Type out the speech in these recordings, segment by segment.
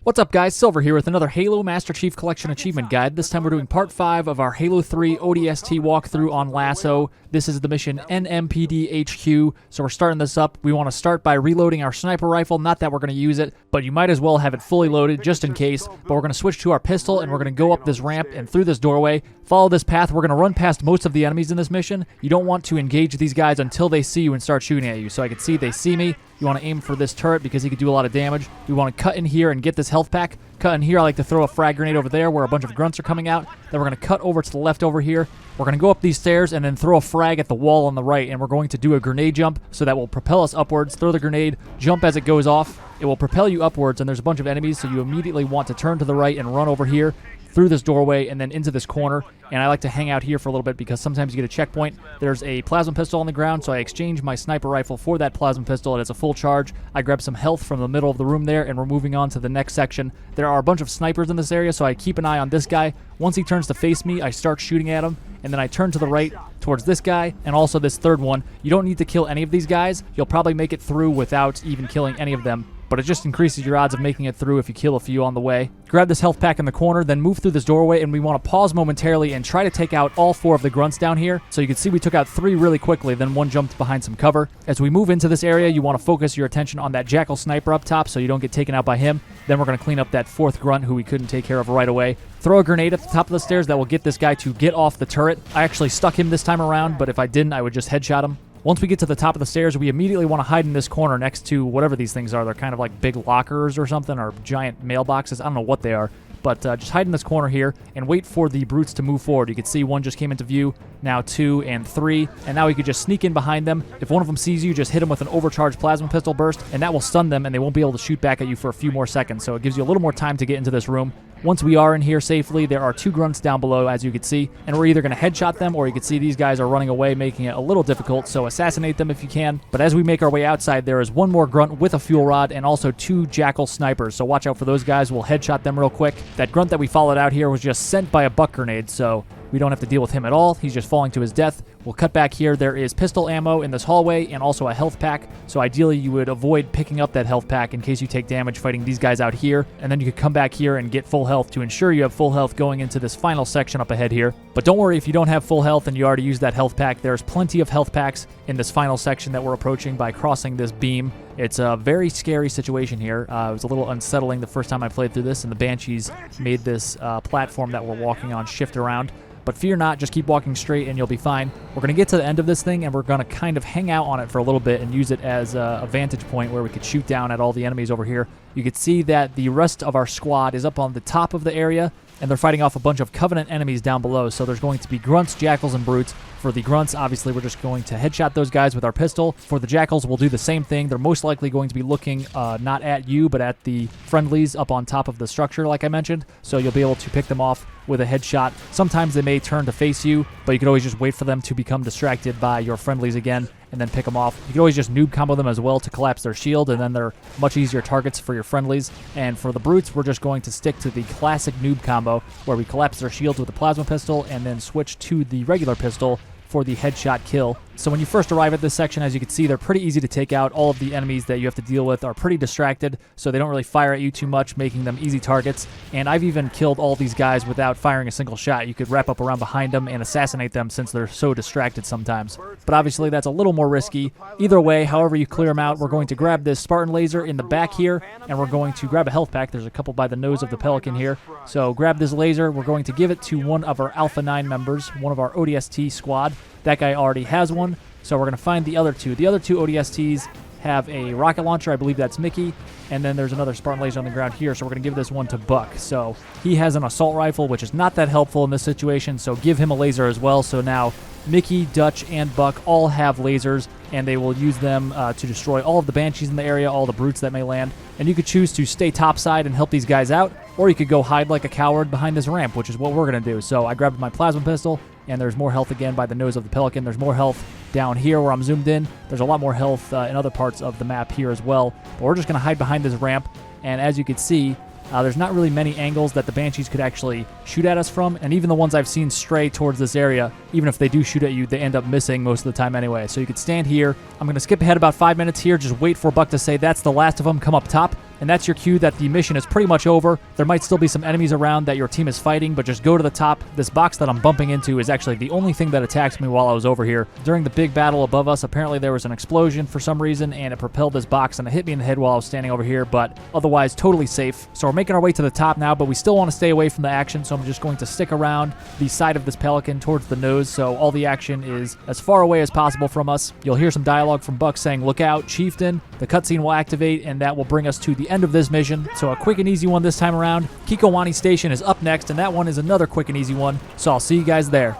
What's up guys, Silver here with another Halo Master Chief Collection Achievement Guide. This time we're doing part 5 of our Halo 3 ODST walkthrough on LASO. This is the mission NMPD HQ, so we're starting this up. We want to start by reloading our sniper rifle, not that we're going to use it, but you might as well have it fully loaded just in case. But we're going to switch to our pistol and we're going to go up this ramp and through this doorway. Follow this path. We're going to run past most of the enemies in this mission. You don't want to engage these guys until they see you and start shooting at you. So I can see they see me. You want to aim for this turret because he could do a lot of damage. We want to cut in here and get this health pack. Cut in here. I like to throw a frag grenade over there where a bunch of grunts are coming out. Then we're going to cut over to the left over here. We're going to go up these stairs and then throw a frag at the wall on the right. And we're going to do a grenade jump so that will propel us upwards. Throw the grenade, jump as it goes off. It will propel you upwards and there's a bunch of enemies. So you immediately want to turn to the right and run over here through this doorway and then into this corner. And I like to hang out here for a little bit because sometimes you get a checkpoint. There's a plasma pistol on the ground, so I exchange my sniper rifle for that plasma pistol. It has a full charge. I grab some health from the middle of the room there, and we're moving on to the next section. There are a bunch of snipers in this area, so I keep an eye on this guy. Once he turns to face me, I start shooting at him, and then I turn to the right towards this guy and also this third one. You don't need to kill any of these guys. You'll probably make it through without even killing any of them, but it just increases your odds of making it through if you kill a few on the way. Grab this health pack in the corner, then move through this doorway, and we want to pause momentarily and try to take out all 4 of the grunts down here. So you can see we took out 3 really quickly, then 1 jumped behind some cover. As we move into this area, you want to focus your attention on that jackal sniper up top so you don't get taken out by him. Then we're going to clean up that 4th grunt who we couldn't take care of right away. Throw a grenade at the top of the stairs that will get this guy to get off the turret. I actually stuck him this time around, but if I didn't, I would just headshot him. Once we get to the top of the stairs, we immediately want to hide in this corner next to whatever these things are. They're kind of like big lockers or something, or giant mailboxes. I don't know what they are, but just hide in this corner here and wait for the brutes to move forward. You can see 1 just came into view, now 2 and 3, and now we could just sneak in behind them. If one of them sees you, just hit them with an overcharged plasma pistol burst, and that will stun them, and they won't be able to shoot back at you for a few more seconds, so it gives you a little more time to get into this room. Once we are in here safely, there are 2 grunts down below, as you can see, and we're either going to headshot them, or you can see these guys are running away, making it a little difficult, so assassinate them if you can. But as we make our way outside, there is 1 more grunt with a fuel rod, and also 2 jackal snipers, so watch out for those guys. We'll headshot them real quick. That grunt that we followed out here was just sent by a buck grenade, so we don't have to deal with him at all. He's just falling to his death. We'll cut back here. There is pistol ammo in this hallway and also a health pack. So ideally you would avoid picking up that health pack in case you take damage fighting these guys out here. And then you could come back here and get full health to ensure you have full health going into this final section up ahead here. But don't worry if you don't have full health and you already used that health pack. There's plenty of health packs in this final section that we're approaching by crossing this beam. It's a very scary situation here. It was a little unsettling the first time I played through this, and the Banshees made this platform that we're walking on shift around. But fear not, just keep walking straight and you'll be fine. We're going to get to the end of this thing and we're going to kind of hang out on it for a little bit and use it as a vantage point where we could shoot down at all the enemies over here. You can see that the rest of our squad is up on the top of the area and they're fighting off a bunch of Covenant enemies down below. So there's going to be grunts, jackals, and brutes. For the grunts, obviously, we're just going to headshot those guys with our pistol. For the jackals, we'll do the same thing. They're most likely going to be looking not at you, but at the friendlies up on top of the structure, like I mentioned. So you'll be able to pick them off with a headshot. Sometimes they may turn to face you, but you could always just wait for them to become distracted by your friendlies again and then pick them off. You can always just noob combo them as well to collapse their shield, and then they're much easier targets for your friendlies. And for the brutes, we're just going to stick to the classic noob combo where we collapse their shields with a plasma pistol and then switch to the regular pistol for the headshot kill. So when you first arrive at this section, as you can see, they're pretty easy to take out. All of the enemies that you have to deal with are pretty distracted, so they don't really fire at you too much, making them easy targets. And I've even killed all these guys without firing a single shot. You could wrap up around behind them and assassinate them since they're so distracted sometimes. But obviously that's a little more risky. Either way, however you clear them out, we're going to grab this Spartan laser in the back here, and we're going to grab a health pack. There's a couple by the nose of the Pelican here. So grab this laser. We're going to give it to one of our Alpha 9 members, one of our ODST squad. That guy already has one, so we're going to find the other 2. The other 2 ODSTs have a rocket launcher. I believe that's Mickey. And then there's another Spartan laser on the ground here, so we're going to give this one to Buck. So he has an assault rifle, which is not that helpful in this situation, so give him a laser as well. So now Mickey, Dutch, and Buck all have lasers, and they will use them to destroy all of the Banshees in the area, all the brutes that may land. And you could choose to stay topside and help these guys out, or you could go hide like a coward behind this ramp, which is what we're going to do. So I grabbed my plasma pistol, and there's more health again by the nose of the Pelican. There's more health down here where I'm zoomed in. There's a lot more health in other parts of the map here as well. But we're just going to hide behind this ramp, and as you can see, there's not really many angles that the Banshees could actually shoot at us from, and even the ones I've seen stray towards this area, even if they do shoot at you, they end up missing most of the time anyway. So you could stand here. I'm going to skip ahead about 5 minutes here, just wait for Buck to say that's the last of them, come up top, and that's your cue that the mission is pretty much over. There might still be some enemies around that your team is fighting, but just go to the top. This box that I'm bumping into is actually the only thing that attacked me while I was over here. During the big battle above us, apparently there was an explosion for some reason, and it propelled this box, and it hit me in the head while I was standing over here, but otherwise totally safe. So we're making our way to the top now, but we still want to stay away from the action, so I'm just going to stick around the side of this pelican towards the nose, so all the action is as far away as possible from us. You'll hear some dialogue from Buck saying, "Look out, Chieftain." The cutscene will activate, and that will bring us to the end of this mission. So a quick and easy one this time around. Kikowani Station is up next, and that one is another quick and easy one. So I'll see you guys there.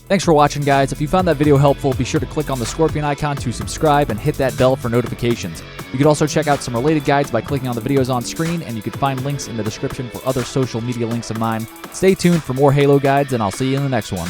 Thanks for watching, guys. If you found that video helpful, be sure to click on the scorpion icon to subscribe and hit that bell for notifications. You could also check out some related guides by clicking on the videos on screen, and you could find links in the description for other social media links of mine. Stay tuned for more Halo guides, and I'll see you in the next one.